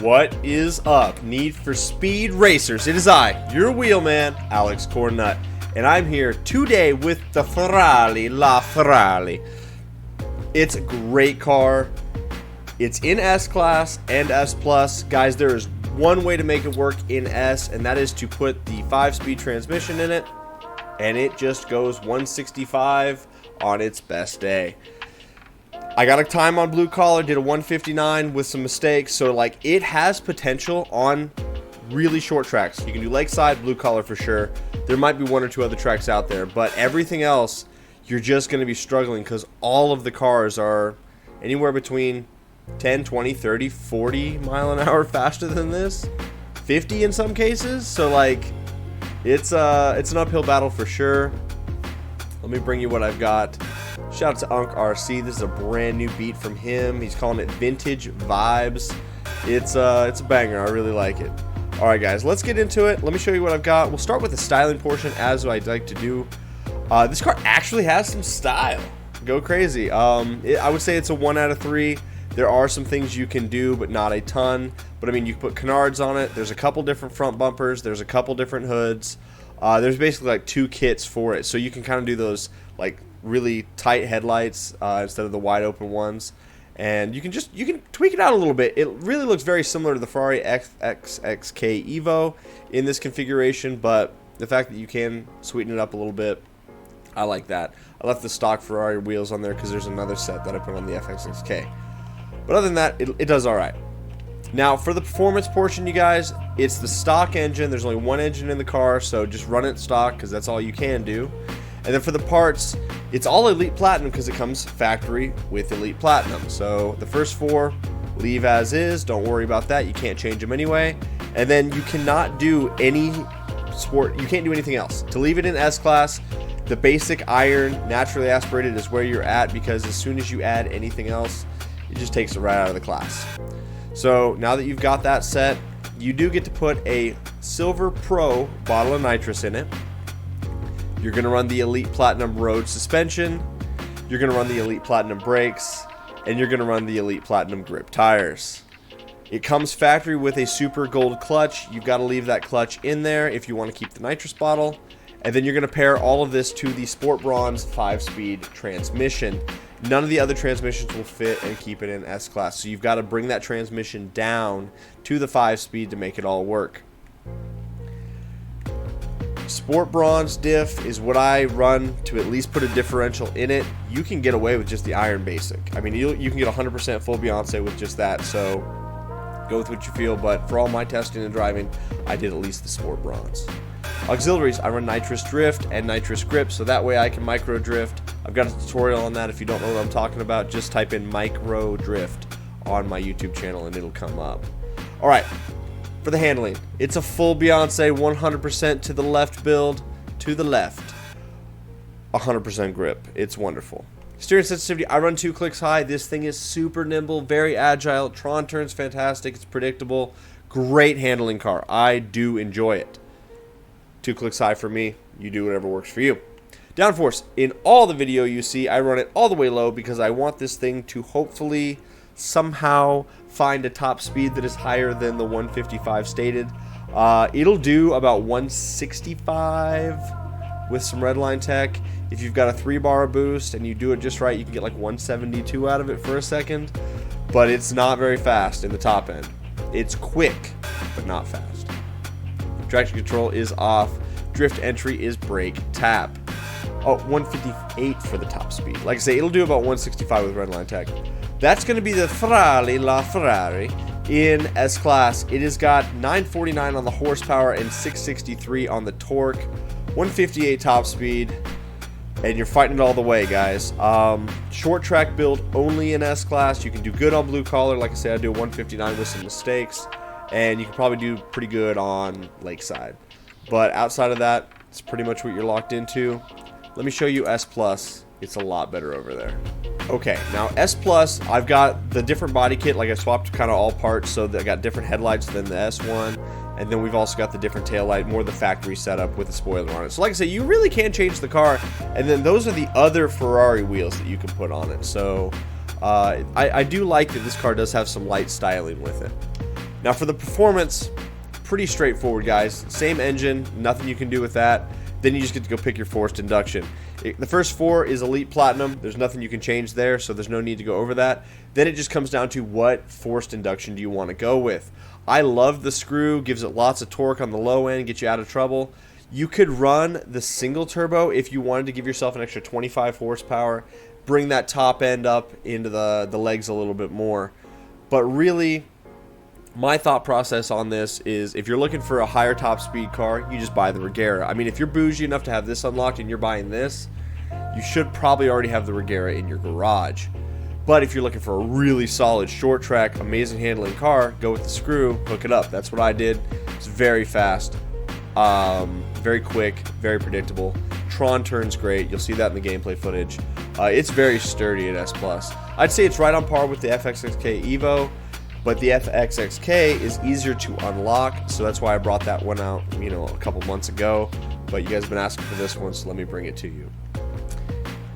What is up, Need for Speed Racers? It is I, your wheelman, Alex Cornut, and I'm here today with the Ferrari, LaFerrari. It's a great car. It's in S-Class and S+. Guys, there is one way to make it work in S, and that is to put the 5-speed transmission in it, and it just goes 165 on its best day. I got a time on blue collar, did a 159 with some mistakes, so like it has potential on really short tracks. You can do lakeside, blue collar for sure. There might be one or two other tracks out there, but everything else you're just going to be struggling because all of the cars are anywhere between 10, 20, 30, 40 mile an hour faster than this, 50 in some cases. So like it's an uphill battle for sure. Let me bring you what I've got. Shout out to Unc RC. This is a brand new beat from him. He's calling it Vintage Vibes. It's a banger. I really like it. All right, guys, let's get into it. Let me show you what I've got. We'll start with the styling portion, as I'd like to do. This car actually has some style. Go crazy. I would say it's a 1 out of 3. There are some things you can do, but not a ton. But I mean, you can put canards on it. There's a couple different front bumpers. There's a couple different hoods. There's basically like 2 kits for it, so you can kind of do those like really tight headlights instead of the wide open ones, and you can tweak it out a little bit. It really looks very similar to the Ferrari XXK Evo in this configuration, but the fact that you can sweeten it up a little bit, I like that. I left the stock Ferrari wheels on there because there's another set that I put on the FXXK, but other than that, it does all right. Now for the performance portion, you guys, it's the stock engine. There's only one engine in the car, so just run it stock because that's all you can do. And then for the parts, it's all Elite Platinum because it comes factory with Elite Platinum. So the first 4, leave as is. Don't worry about that. You can't change them anyway. And then you cannot do any sport. You can't do anything else. To leave it in S-Class, the basic iron, naturally aspirated is where you're at, because as soon as you add anything else, it just takes it right out of the class. So now that you've got that set, you do get to put a Silver Pro bottle of nitrous in it. You're going to run the Elite Platinum road suspension, you're going to run the Elite Platinum brakes, and you're going to run the Elite Platinum grip tires. It comes factory with a Super Gold clutch. You've got to leave that clutch in there if you want to keep the nitrous bottle. And then you're going to pair all of this to the Sport Bronze 5-speed transmission. None of the other transmissions will fit and keep it in S-Class, so you've got to bring that transmission down to the 5-speed to make it all work. Sport Bronze diff is what I run to at least put a differential in it. You can get away with just the iron basic. I mean, you can get 100% full Beyonce with just that, so go with what you feel. But for all my testing and driving, I did at least the Sport Bronze. Auxiliaries, I run nitrous drift and nitrous grip, so that way I can micro drift. I've got a tutorial on that. If you don't know what I'm talking about, just type in micro drift on my YouTube channel and it'll come up. All right. For the handling, it's a full Beyonce 100% to the left build, to the left, 100% grip. It's wonderful. Steering sensitivity, I run 2 clicks high. This thing is super nimble, very agile. Tron turns fantastic. It's predictable. Great handling car. I do enjoy it. 2 clicks high for me. You do whatever works for you. Downforce, in all the video you see, I run it all the way low because I want this thing to hopefully somehow find a top speed that is higher than the 155 stated. It'll do about 165 with some redline tech. If you've got a 3-bar boost and you do it just right, you can get like 172 out of it for a second, but it's not very fast in the top end. It's quick, but not fast. Traction control is off. Drift entry is brake tap. Oh, 158 for the top speed. Like I say, it'll do about 165 with redline tech. That's going to be the Ferrari LaFerrari in S-Class. It has got 949 on the horsepower and 663 on the torque, 158 top speed, and you're fighting it all the way, guys. Short track build only in S-Class. You can do good on blue collar. Like I said, I do a 159 with some mistakes, and you can probably do pretty good on lakeside. But outside of that, it's pretty much what you're locked into. Let me show you S+. It's a lot better over there. Okay, now S+, I've got the different body kit. Like I swapped kind of all parts, so that I got different headlights than the S1. And then we've also got the different tail light, more the factory setup with the spoiler on it. So like I say, you really can change the car. And then those are the other Ferrari wheels that you can put on it. So I do like that this car does have some light styling with it. Now for the performance, pretty straightforward, guys. Same engine, nothing you can do with that. Then you just get to go pick your forced induction. The first 4 is Elite Platinum. There's nothing you can change there, so there's no need to go over that. Then it just comes down to what forced induction do you want to go with. I love the screw, gives it lots of torque on the low end, get you out of trouble. You could run the single turbo if you wanted to give yourself an extra 25 horsepower, bring that top end up into the legs a little bit more. But really, my thought process on this is if you're looking for a higher top speed car, you just buy the Regera. I mean, if you're bougie enough to have this unlocked and you're buying this, you should probably already have the Regera in your garage. But if you're looking for a really solid short track, amazing handling car, go with the screw, hook it up. That's what I did. It's very fast, very quick, very predictable. Tron turns great. You'll see that in the gameplay footage. It's very sturdy at S+. I'd say it's right on par with the FXXK Evo, but the FXXK is easier to unlock, so that's why I brought that one out, a couple months ago. But you guys have been asking for this one, so let me bring it to you.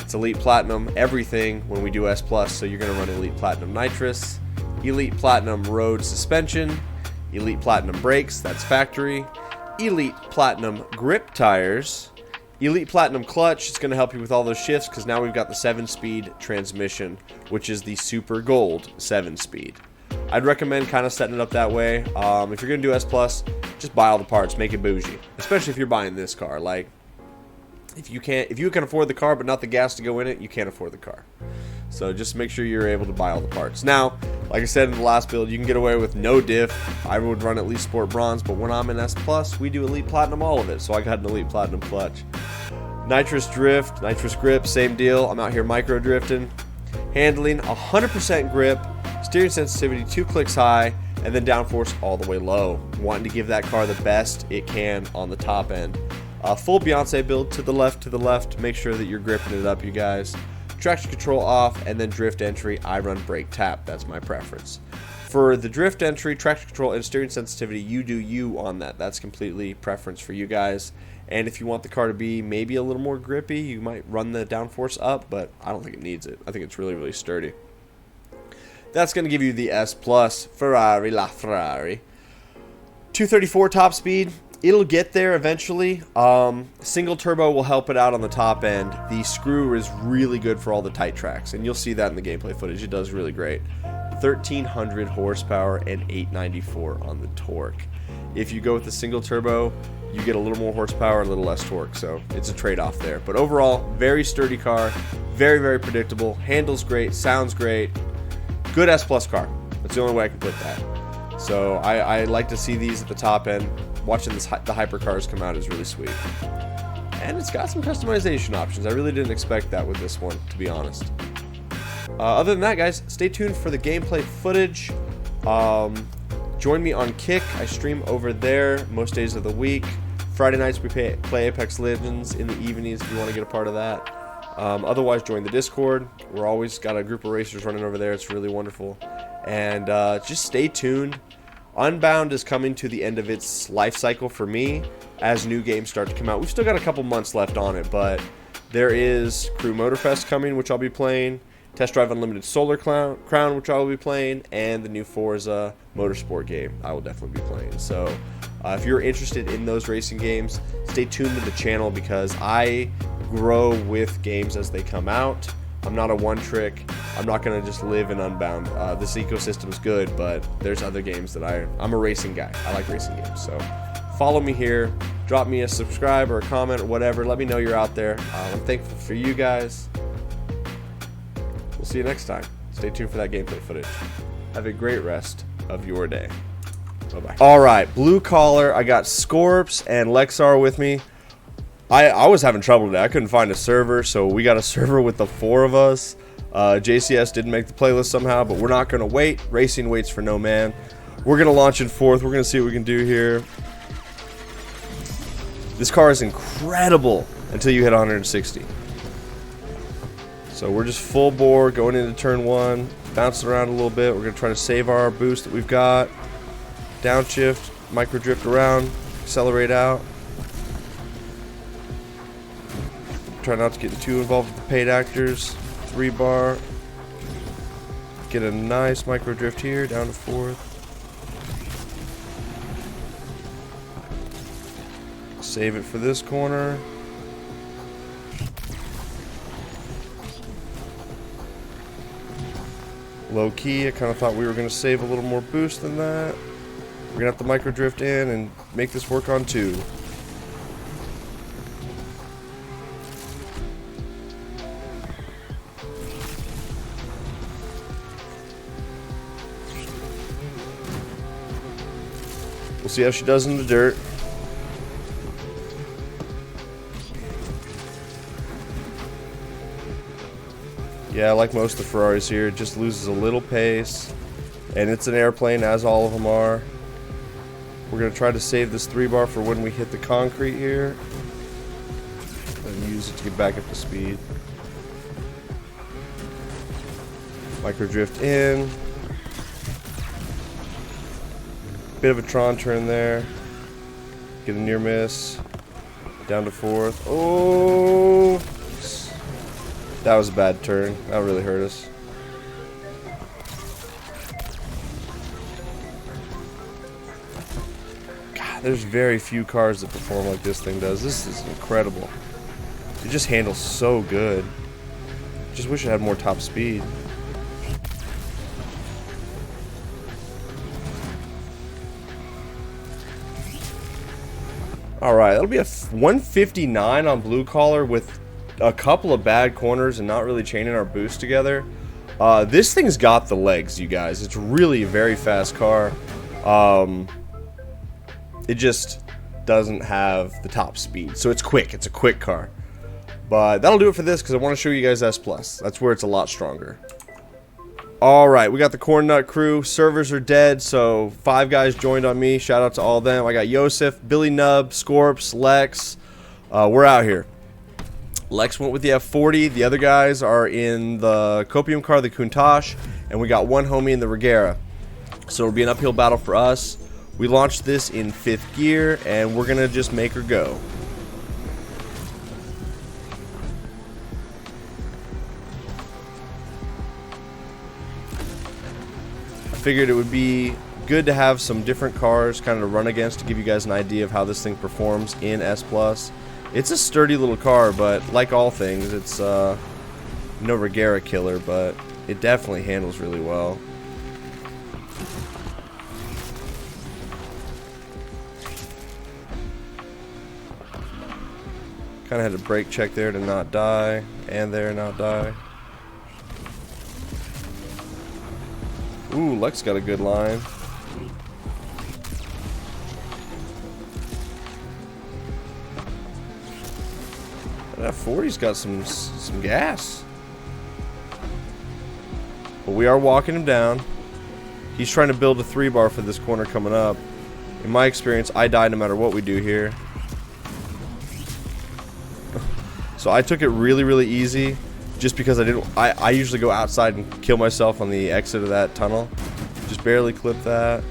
It's Elite Platinum everything when we do S+, so you're going to run Elite Platinum Nitrous, Elite Platinum Road Suspension, Elite Platinum Brakes, that's factory, Elite Platinum Grip Tires, Elite Platinum Clutch. It's going to help you with all those shifts because now we've got the 7-speed transmission, which is the Super Gold 7-speed. I'd recommend kind of setting it up that way. If you're going to do S+, just buy all the parts, make it bougie, especially if you're buying this car. Like, if you can afford the car but not the gas to go in it, you can't afford the car. So just make sure you're able to buy all the parts. Now, like I said in the last build, you can get away with no diff. I would run at least Sport Bronze, but when I'm in S+, we do Elite Platinum all of it. So I got an Elite Platinum Clutch. Nitrous Drift, Nitrous Grip, same deal. I'm out here micro drifting. Handling, 100% grip. Steering sensitivity, 2 clicks high, and then downforce all the way low. Wanting to give that car the best it can on the top end. Full Beyonce build to the left. Make sure that you're gripping it up, you guys. Traction control off, and then drift entry. I run brake tap. That's my preference. For the drift entry, traction control, and steering sensitivity, you do you on that. That's completely preference for you guys. And if you want the car to be maybe a little more grippy, you might run the downforce up, but I don't think it needs it. I think it's really, really sturdy. That's going to give you the S+, Ferrari, LaFerrari. 234 top speed. It'll get there eventually. Single turbo will help it out on the top end. The screw is really good for all the tight tracks, and you'll see that in the gameplay footage. It does really great. 1,300 horsepower and 894 on the torque. If you go with the single turbo, you get a little more horsepower, a little less torque, so it's a trade-off there. But overall, very sturdy car, very, very predictable, handles great, sounds great. Good S+ car. That's the only way I can put that. So I like to see these at the top end. Watching the hypercars come out is really sweet. And it's got some customization options. I really didn't expect that with this one, to be honest. Other than that, guys, stay tuned for the gameplay footage. Join me on Kick. I stream over there most days of the week. Friday nights we play Apex Legends in the evenings if you want to get a part of that. Otherwise, join the Discord. We're always got a group of racers running over there. It's really wonderful. And just stay tuned. Unbound is coming to the end of its life cycle for me as new games start to come out. We've still got a couple months left on it, but there is Crew Motorfest coming, which I'll be playing. Test Drive Unlimited Solar Crown, which I will be playing, and the new Forza Motorsport game I will definitely be playing. So if you're interested in those racing games, stay tuned to the channel because I grow with games as they come out. I'm not a one-trick. I'm not going to just live in Unbound. This ecosystem is good, but there's other games that I'm a racing guy. I like racing games. So follow me here. Drop me a subscribe or a comment or whatever. Let me know you're out there. I'm thankful for you guys. We'll see you next time. Stay tuned for that gameplay footage. Have a great rest of your day. Bye-bye. All right, blue collar. I got Scorps and Lexar with me. I was having trouble today. I couldn't find a server, so we got a server with the 4 of us. JCS didn't make the playlist somehow, but we're not going to wait. Racing waits for no man. We're going to launch in 4th. We're going to see what we can do here. This car is incredible until you hit 160. So we're just full bore going into turn 1, bouncing around a little bit. We're going to try to save our boost that we've got. Downshift, micro drift around, accelerate out. Try not to get too involved with the paid actors. 3 bar. Get a nice micro drift here, down to 4th. Save it for this corner. Low key, I kind of thought we were going to save a little more boost than that. We're going to have to micro drift in and make this work on 2. We'll see how she does in the dirt. Yeah, like most of the Ferraris here, it just loses a little pace. And it's an airplane, as all of them are. We're going to try to save this 3-bar for when we hit the concrete here. And use it to get back up to speed. Micro drift in. Bit of a Tron turn there. Get a near miss. Down to 4th. Oh! That was a bad turn. That really hurt us. God, there's very few cars that perform like this thing does. This is incredible. It just handles so good. Just wish it had more top speed. Alright, that'll be a 159 on blue collar with a couple of bad corners and not really chaining our boost together. This thing's got the legs, you guys. It's really a very fast car. It just doesn't have the top speed. So it's quick. It's a quick car. But that'll do it for this because I want to show you guys S+. That's where it's a lot stronger. Alright, we got the Corn Nut crew. Servers are dead, so 5 guys joined on me. Shout out to all of them. I got Yosef, Billy Nub, Scorps, Lex. We're out here. Lex went with the F40. The other guys are in the Copium car, the Countach. And we got one homie in the Regera. So it'll be an uphill battle for us. We launched this in 5th gear, and we're going to just make her go. Figured it would be good to have some different cars kind of to run against to give you guys an idea of how this thing performs in S+. It's a sturdy little car, but like all things, it's no Regera killer, but it definitely handles really well. Kind of had to brake check there to not die, and there not die. Ooh, Lex got a good line. That 40's got some gas. But we are walking him down. He's trying to build a 3-bar for this corner coming up. In my experience, I die no matter what we do here. So I took it really, really easy. Just because I usually go outside and kill myself on the exit of that tunnel. Just barely clipped that.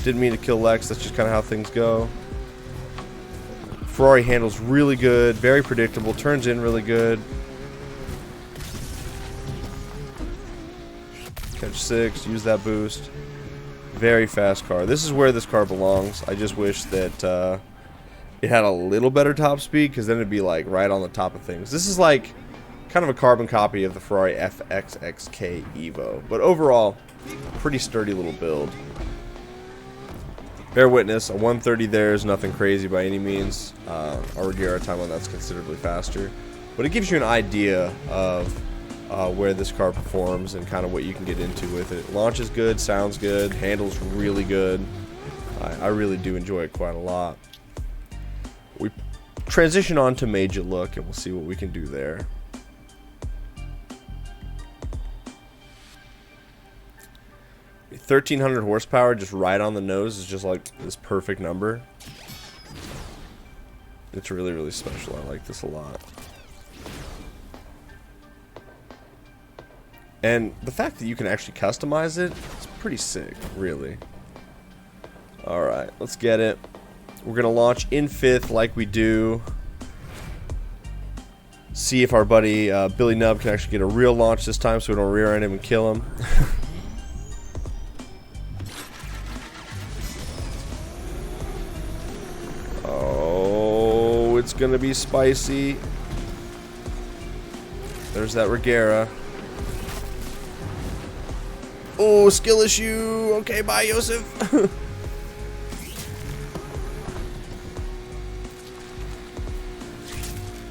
Didn't mean to kill Lex, that's just kind of how things go. Ferrari handles really good, very predictable, turns in really good. Catch 6, use that boost. Very fast car. This is where this car belongs. I just wish that it had a little better top speed, because then it'd be like right on the top of things. This is like kind of a carbon copy of the Ferrari FXXK Evo, but overall, pretty sturdy little build. Bear witness, a 130 there is nothing crazy by any means. Our Regera time on that's considerably faster, but it gives you an idea of where this car performs and kind of what you can get into with it. Launches good, sounds good, handles really good. I really do enjoy it quite a lot. We transition on to Major Look, and we'll see what we can do there. 1,300 horsepower just right on the nose is just like this perfect number. It's really, really special. I like this a lot. And the fact that you can actually customize it, it's pretty sick, really. Alright, let's get it. We're going to launch in 5th like we do. See if our buddy Billy Nub can actually get a real launch this time so we don't rear end him and kill him. gonna be spicy. There's that Regera. Oh, skill issue. Okay, bye, Yosef.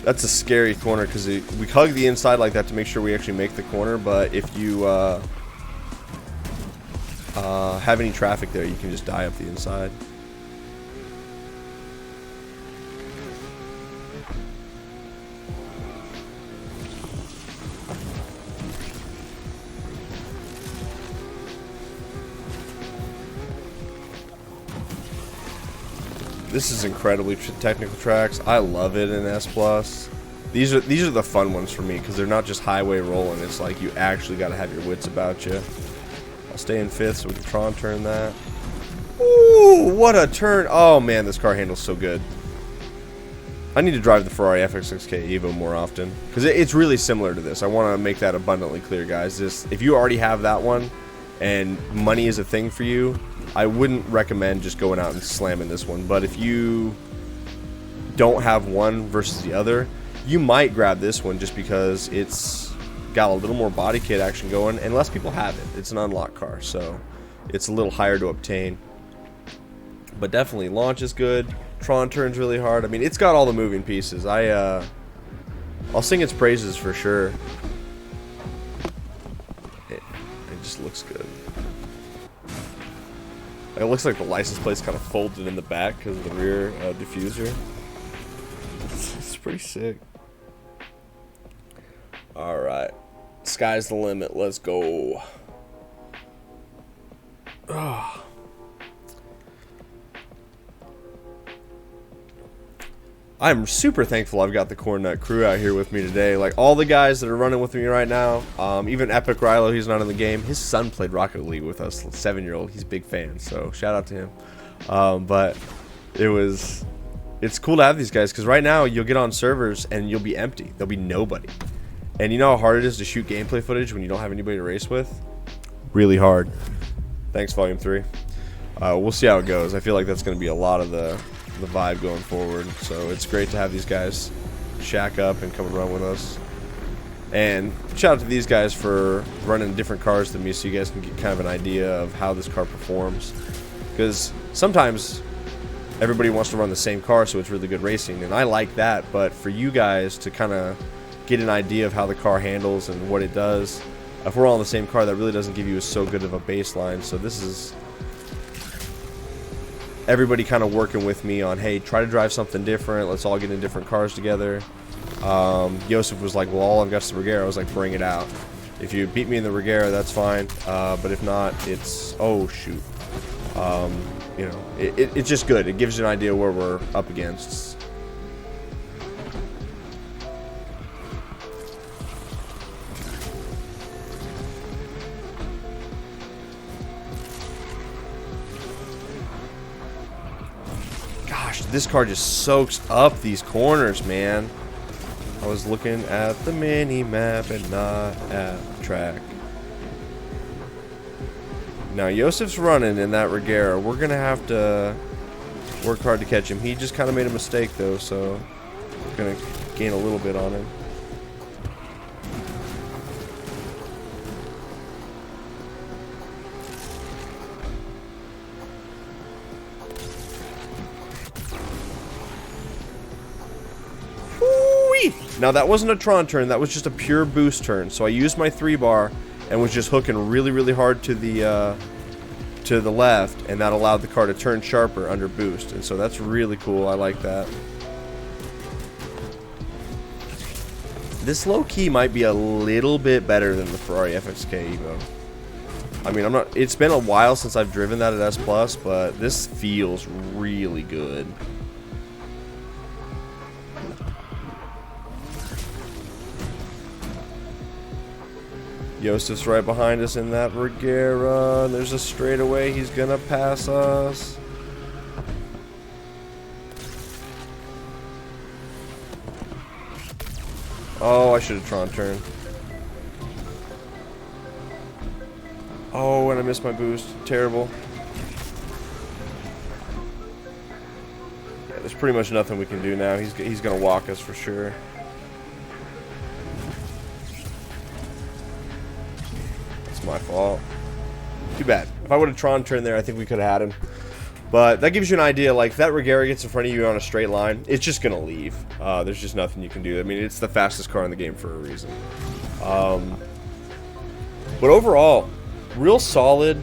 That's a scary corner because we hug the inside like that to make sure we actually make the corner. But if you have any traffic there, you can just die up the inside. This is incredibly technical tracks. I love it in S Plus. These are the fun ones for me because they're not just highway rolling. It's like you actually got to have your wits about you. I'll stay in 5th so we can Tron turn that. Ooh, what a turn! Oh man, this car handles so good. I need to drive the Ferrari FX6K Evo more often because it's really similar to this. I want to make that abundantly clear, guys. If you already have that one and money is a thing for you, I wouldn't recommend just going out and slamming this one. But if you don't have one versus the other, you might grab this one just because it's got a little more body kit action going and less people have it. It's an unlocked car, so it's a little higher to obtain. But definitely, launch is good. Tron turns really hard. I mean, it's got all the moving pieces. I'll sing its praises for sure. It just looks good. It looks like the license plate's kind of folded in the back because of the rear diffuser. It's pretty sick. Alright. Sky's the limit. Let's go. Oh. I'm super thankful I've got the Corn Nut crew out here with me today. Like, all the guys that are running with me right now, even Epic Rilo, he's not in the game. His son played Rocket League with us, 7-year-old. He's a big fan, so shout out to him. But it's cool to have these guys, because right now you'll get on servers and you'll be empty. There'll be nobody. And you know how hard it is to shoot gameplay footage when you don't have anybody to race with? Really hard. Thanks, Volume 3. We'll see how it goes. I feel like that's going to be a lot of the vibe going forward, so it's great to have these guys shack up and come and run with us. And shout out to these guys for running different cars than me, so you guys can get kind of an idea of how this car performs, because sometimes everybody wants to run the same car, so it's really good racing, and I like that. But for you guys to kind of get an idea of how the car handles and what it does, if we're all in the same car, that really doesn't give you so good of a baseline. So this is everybody kind of working with me on, hey, try to drive something different. Let's all get in different cars together. Joseph was like, well, all I've got is the Regera. I was like, bring it out. If you beat me in the Regera, that's fine. But if not, it's, oh, shoot. You know, it's just good. It gives you an idea where we're up against. This car just soaks up these corners, man. I was looking at the mini map and not at the track. Now Yosef's running in that Regera. We're gonna have to work hard to catch him. He just kind of made a mistake though, so we're gonna gain a little bit on him. Now that wasn't a Tron turn, that was just a pure boost turn. So I used my 3-bar and was just hooking really, really hard to the left, and that allowed the car to turn sharper under boost. And so that's really cool. I like that. This low key might be a little bit better than the Ferrari FXK Evo. I mean, it's been a while since I've driven that at S Plus, but this feels really good. Yosef's right behind us in that Regera. There's a straightaway. He's gonna pass us. Oh, I should have Tron turned. Oh, and I missed my boost. Terrible. Yeah, there's pretty much nothing we can do now. He's gonna walk us for sure. It's my fault. Too bad. If I would have Tron turned there, I think we could have had him. But that gives you an idea. Like, if that Regera gets in front of you on a straight line, it's just gonna leave. There's just nothing you can do. I mean, it's the fastest car in the game for a reason. But overall, real solid.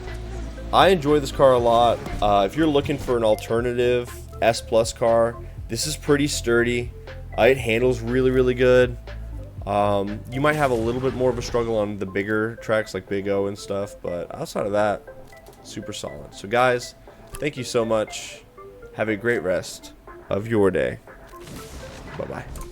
I enjoy this car a lot. If you're looking for an alternative S Plus car, this is pretty sturdy. It handles really, really good. You might have a little bit more of a struggle on the bigger tracks like Big O and stuff, but outside of that, super solid. So guys, thank you so much. Have a great rest of your day. Bye-bye.